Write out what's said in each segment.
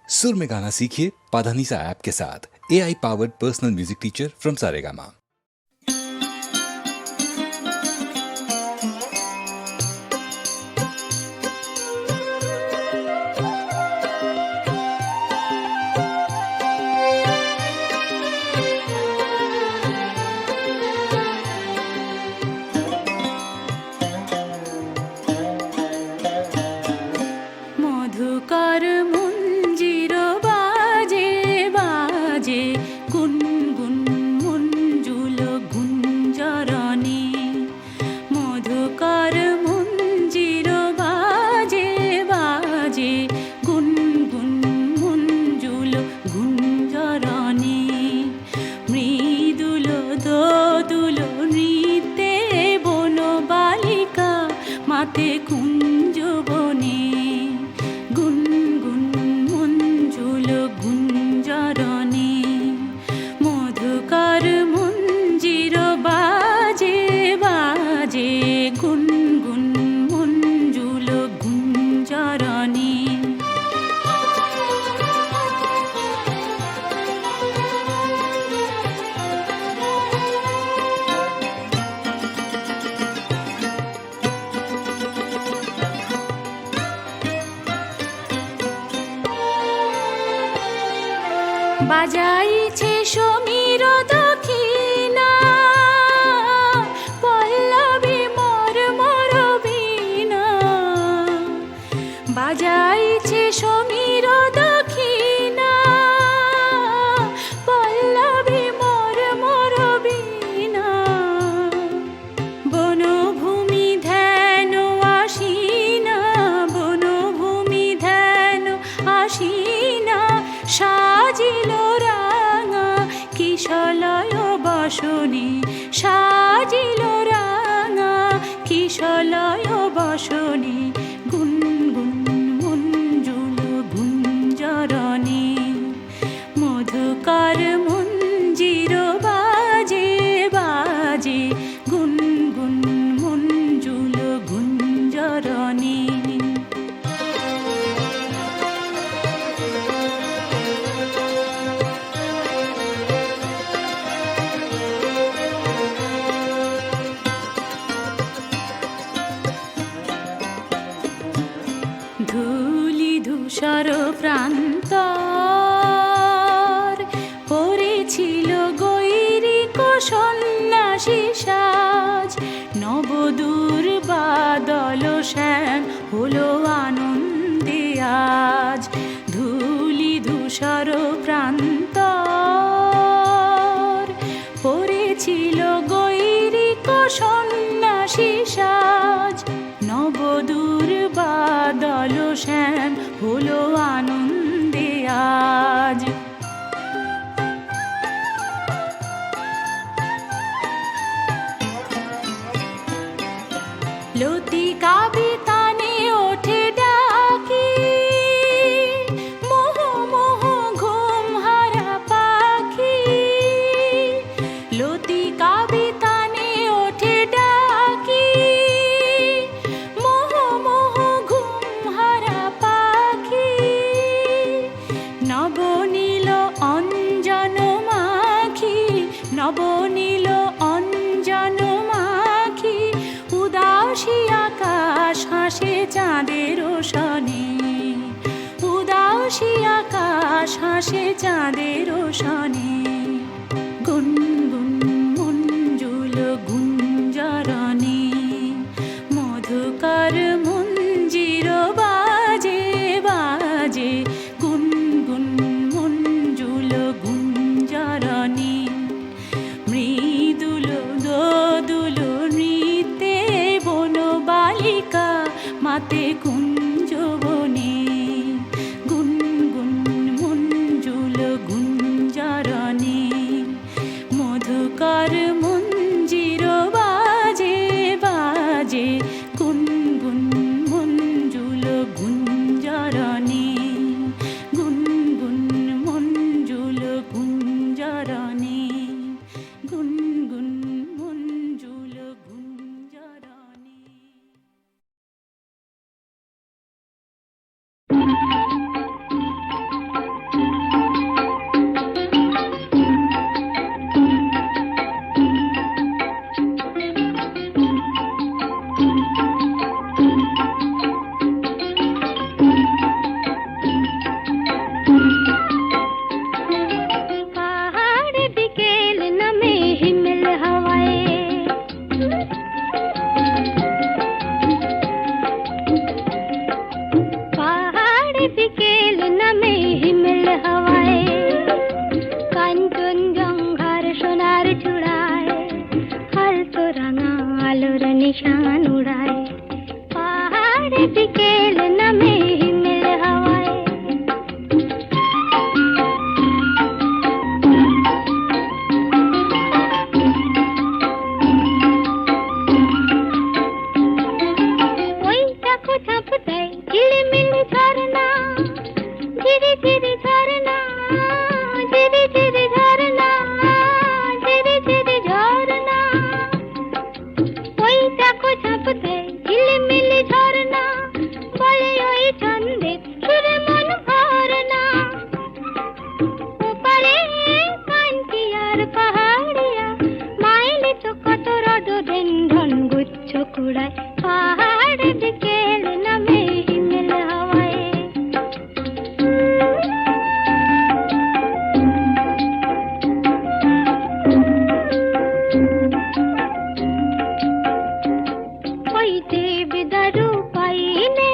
सुर में गाना सीखिए पाधानीसा ऐप के साथ। AI powered personal music teacher from Saregama. মধুকর মঞ্জির বাজে বাজে গুনগুন মঞ্জুল গুঞ্জরণে। মধুকর মঞ্জির বাজে বাজে গুনগুন মঞ্জুল গুঞ্জরণে। মৃদুল দোদুল নৃত্যে বন বালিকা মাতে কুঞ্জ বনে। গুনগুন মঞ্জুল গুঞ্জরণে। মধুকর মঞ্জির বাজে বাজে গুনগুন মঞ্জুল গুঞ্জরণে। বাজাইছে সমীর দক্ষিণা পল্লবী মোর মোর বীণা। বাজাইছে সমীর দক্ষিণা পল্লবী মোর মোর বীণা। বনভূমি ধ্যান আসিনা বনভূমি ধ্যান আসিনা। সাজিল রাঙা কিশলয় বসনে। সাজিল রাঙা কিশলয় বসনে। গুনগুন মঞ্জুল গুঞ্জরণে। মধুকর মঞ্জির বাজে বাজে গুনগুন মঞ্জুল গুঞ্জরণে। ধূলি ধূসর প্রান্তর পড়েছিল গৈরিক সন্ন্যাসী সাজ। নবদূর বাদল শ্যাম হলো আনন্দে আজ। ধূলি ধূসর প্রান্তর পড়েছিল গৈরিক সন্ন্যাসী সাজ। নবদূর বাদল শ্যাম হলো আনন্দে আজ। লতিকা বিতানে ওঠে ডাকি মোহ মোহ ঘুম হারা পাখি। লতিকা বিতানে ওঠে ডাকি মোহ মোহ ঘুম হারা পাখি। নবনীল অঞ্জন মাখি নবনীল অঞ্জন মাখি। উদাসী আকাশ হাসে চাঁদের সনে। উদাসী আকাশ হাসে চাঁদের সনে। গুনগুন মঞ্জুল গুঞ্জরণে। মধুকর মঞ্জির বাজে বাজে গুনগুন মঞ্জুল গুঞ্জরণে। মৃদুল দোদুল নৃত্যে বন বালিকা মাতে কুঞ্জ বনে। গুনগুন মঞ্জুল গুঞ্জরণে। মধুকর মঞ্জির বাজে বাজে গুনগুন মঞ্জুল গুঞ্জরণে। निशान उड़ाए पहाड़ बिकेल नमे हिमेल हवाए ওই চাকু ঝাঁপ দেয় ঝিলিমিলি ঝরনা ঝিরি ঝিরি ঝরনা ঝিরি ঝিরি ঝরনা ঝিরি ঝিরি ঝরনা ওই চাকু ঝাঁপ দেয় ঝিলিমিলি ঝরনা বলে ওই ছন্দে সুরে মন ভরনা ওপারে কাঞ্চি আর পাহাড়িয়া মাইলে তো কত রডোডেনড্রন গুচ্ছ কুড়ায় পাহাড় বিকেল নামে হিমেল হাওয়ায় ওই দেবদারু পাইনে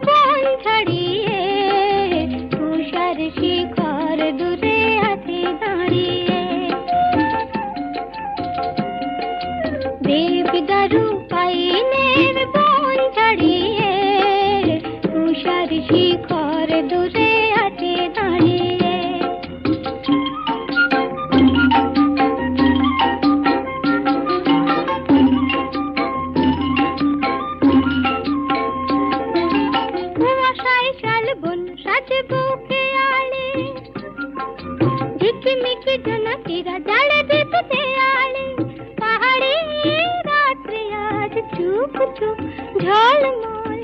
বন ছাড়িয়ে তুষার শিখর দূরে আছে দাঁড়িয়ে দেবদারু পাইনের বন ছাড়িয়ে তুষার শিখর দূরে আছে দাঁড়িয়ে কুয়াশায় শালবন সাজে বুকে আলে ঝিকিমিকি জোনাকিরা জ্বালে দীপ দেয়ালে পাহাড়ে রাত্রে আজ চুপ চুপ ঝলমল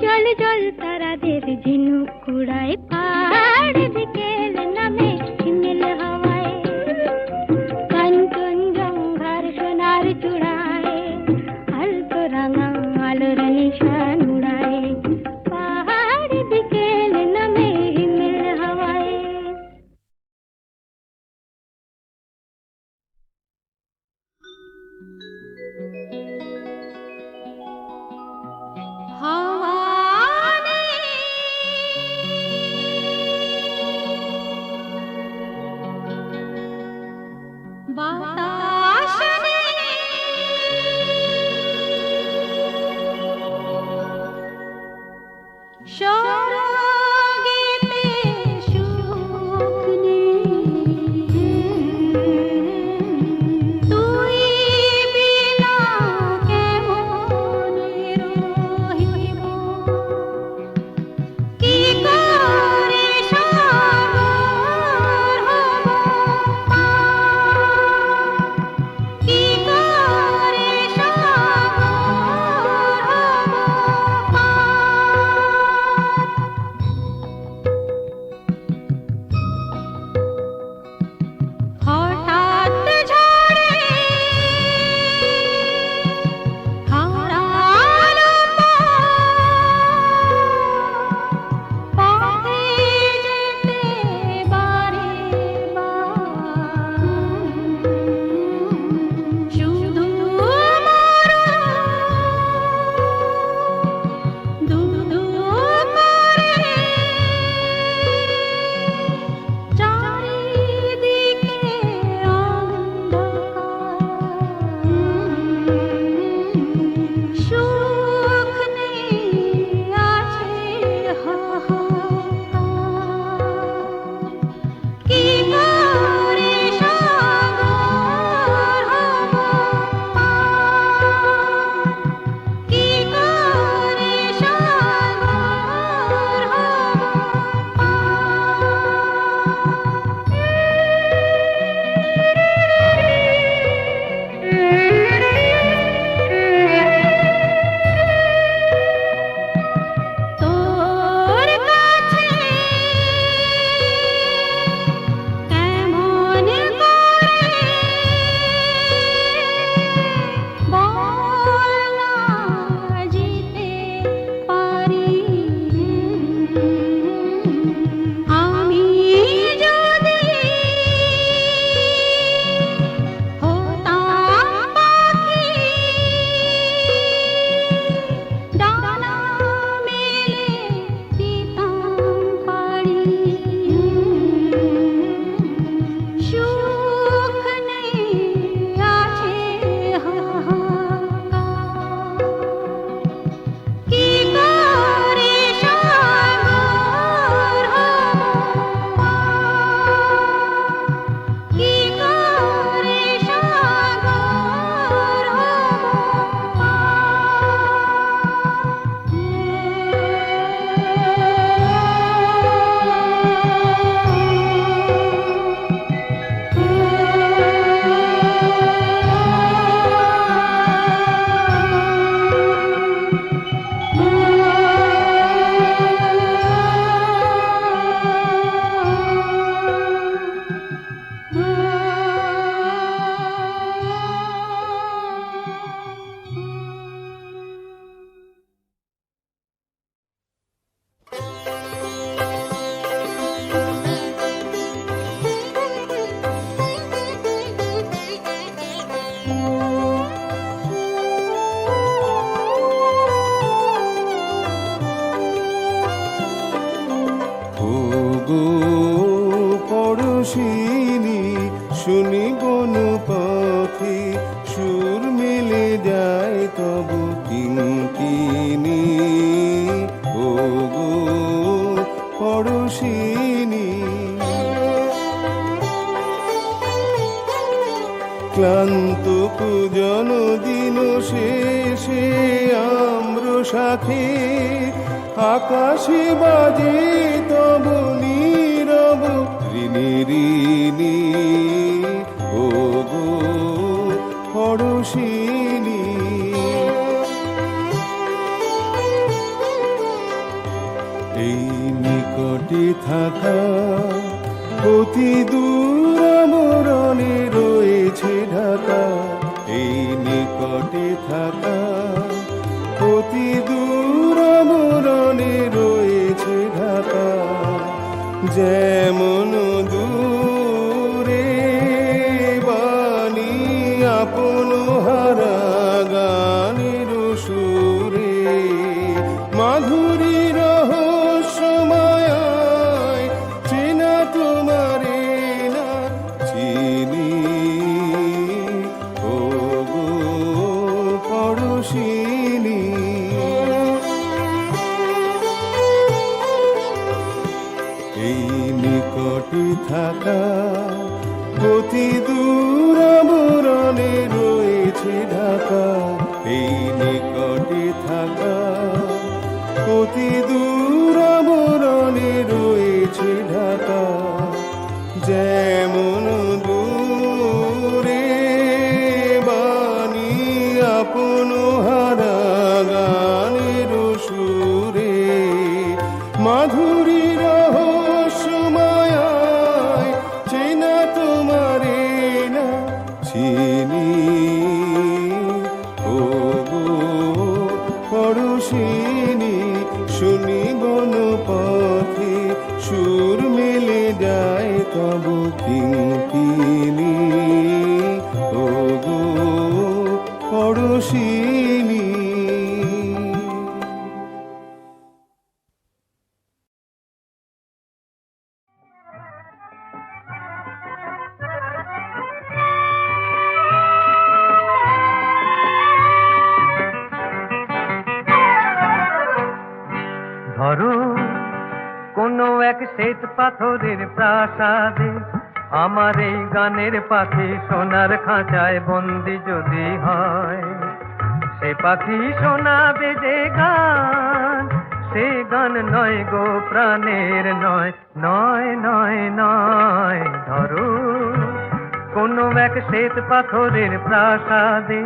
জল জল তারাদের ঝিনুক কুড়ায় পাহাড় বিকেল নামে হিমেল হাওয়ায় কাঞ্চনজঙ্ঘার সোনার চূড়ায় আলতো রাঙা আলোর নিশান উড়ায় পাহাড় বিকেল নামে হিমেল হাওয়ায় হাওয়া পরশিনী ক্লান্ত পূজন দিন শেষে আম্র শাখে আকাশে বাজে তব নীরব ঋণী ঋণী ও গো পরশিনী এই নিকটে থাকা অতি দূর মরণে রয়েছে ঢাকা এই নিকটে থাকা অতি দূর মরণে রয়েছে ঢাকা যেমন দূরে বাণী আপন হারা গানের সুরে মাধুরী রহস্যময় চেনা তোমারে না চিনি ও গো পরশিনী এই নিকটে থাকা অতি দূর মরণে রয়েছে ঢাকা এই নিকটে থাকা অতি দূর মরণে রয়েছে ঢাকা যেমন দূরে বাণী আপন হারা গানের সুরে মাধুরী রহস্যময় চেনা তোমারে না চিনি ও গো পরশিনী শুনি বন পথে সুর মেলে যায় তব কিঙ্কিনী ও গো পরশিনী ধরো কোনো এক শ্বেত পাথরের প্রাসাদে আমার এই গানের পাখি সোনার খাঁচায় বন্দি যদি হয় সে পাখি শোনাবে যে গান সে গান নয় গো প্রাণের নয় নয় নয় নয় ধরো কোনো এক শ্বেত পাথরের প্রাসাদে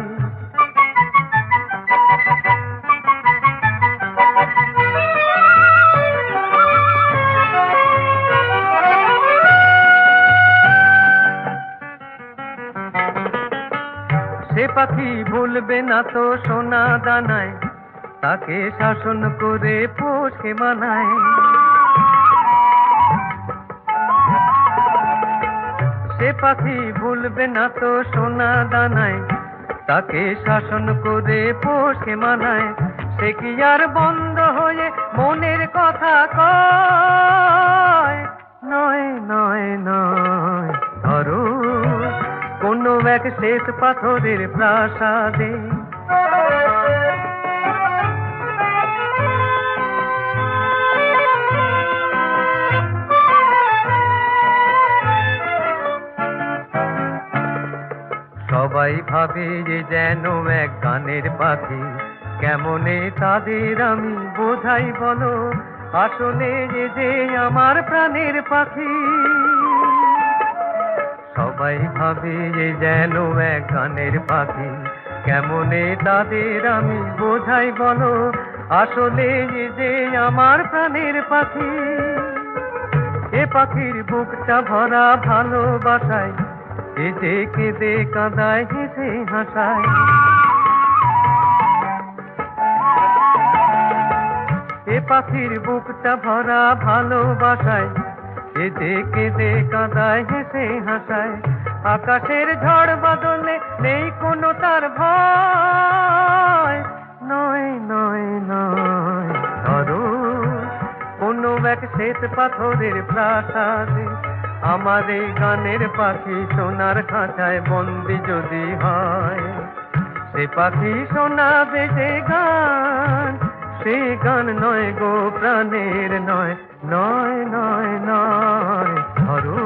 সে পাখি ভুলবে না তো সোনা দানায় তাকে শাসন করে পোষে মানায় সে পাখি ভুলবে না তো সোনা দানায় তাকে শাসন করে পোষে মানায় সে কি আর বন্ধ হয়ে মনের কথা কয় নয় নয় নয় ধরো কোনো এক শ্বেত পাথরের প্রাসাদে সবাই ভাবে যে যেন এক গানের পাখি কেমনে তাদের আমি বোঝাই বলো আসলে যে আমার প্রাণের পাখি সবাই ভাবে যে যেন এক গানের পাখি কেমনে তাদের আমি বোঝাই বলো আসলে যে আমার প্রাণের পাখি এ পাখির বুকটা ভরা ভালোবাসায় এ যে কেঁদে কাঁদায় হেসে হাসায় এ পাখির বুকটা ভরা ভালোবাসায় এ যে কেঁদে কাঁদায় হেসে হাসায় আকাশের ঝড় বদলে নেই কোনো তার ভয় নয় নয় নয় ধরো কোনো এক শ্বেত পাথরের প্রাসাদে আমার এই গানের পাখি সোনার খাঁচায় বন্দি যদি হয় সে পাখি শোনাবে যে গান সে গান নয় গো প্রাণের নয় নয় নয় নয়, ধরো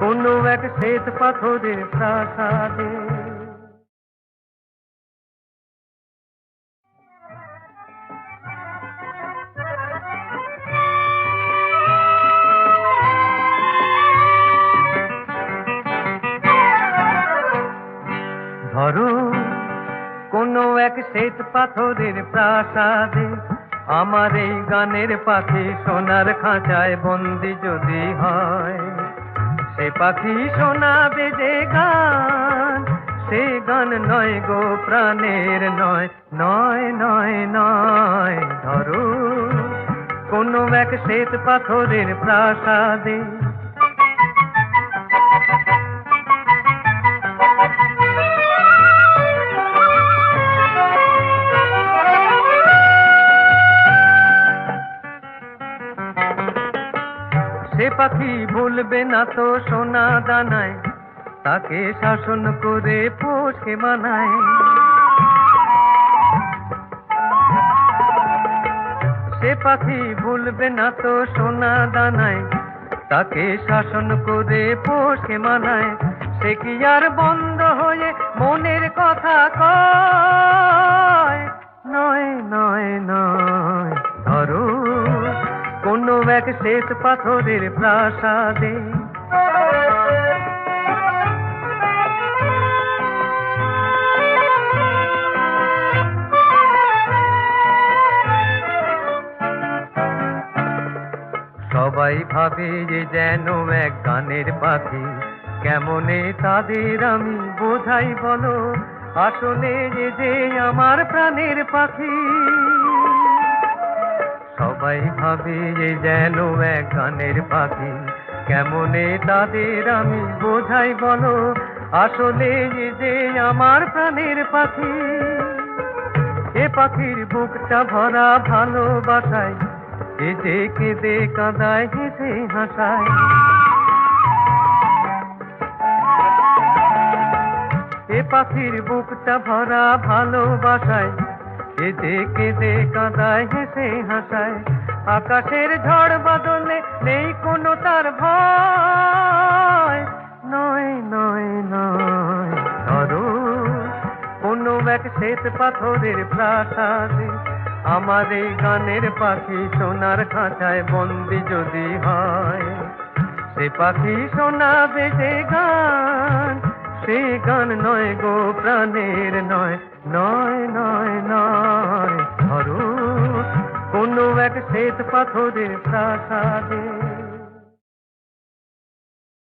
কোনো এক শ্বেত পাথরের প্রাসাদে। ধরো কোনো এক শ্বেত পাথরের প্রাসাদে, আমার এই গানের পাখি সোনার খাঁচায় বন্দি যদি হয়, সে পাখি শোনাবে যে গান, সে গান নয় গো প্রাণের নয়, নয় নয় নয়, ধরো কোনো এক শ্বেত পাথরের প্রাসাদে। সে পাখি ভুলবে না তো সোনা দানায়, তাকে শাসন করে পোষে মানায়। সে পাখি ভুলবে না তো সোনা দানায়, তাকে শাসন করে পোষে মানায়। সে কি আর বন্ধ হয়ে মনের কথা কয়, নয় নয় নয়, ধরো কোনো এক শ্বেত পাথরের প্রাসাদে। সবাই ভাবে যে যেন এক গানের পাখি, কেমনে তাদের আমি বোঝাই বলো, আসলে যে আমার প্রাণের পাখি। সবাই ভাবে যে যেন এক গানের পাখি, কেমনে তাদের আমি বোঝাই বলো, আসলে যে আমার প্রাণের পাখি। এ পাখির বুকটা ভরা ভালোবাসায়, এ যে কেঁদে কাঁদায় হেসে হাসায়। এ পাখির বুকটা ভরা ভালোবাসায়, এ যে কেঁদে কাঁদায় হেসে হাসায়। আকাশের ঝড় বাদলে নেই কোনো তার ভয়, নয় নয় নয়, ধরো কোনো এক শ্বেত পাথরের প্রাসাদে, আমার এই গানের পাখি সোনার খাঁচায় বন্দি যদি হয়, সে পাখি শোনাবে যে গান, সে গান নয় গো প্রাণের নয়, নয় নয় নয়, ধরো কোনো এক শ্বেত পাথরের প্রাসাদে।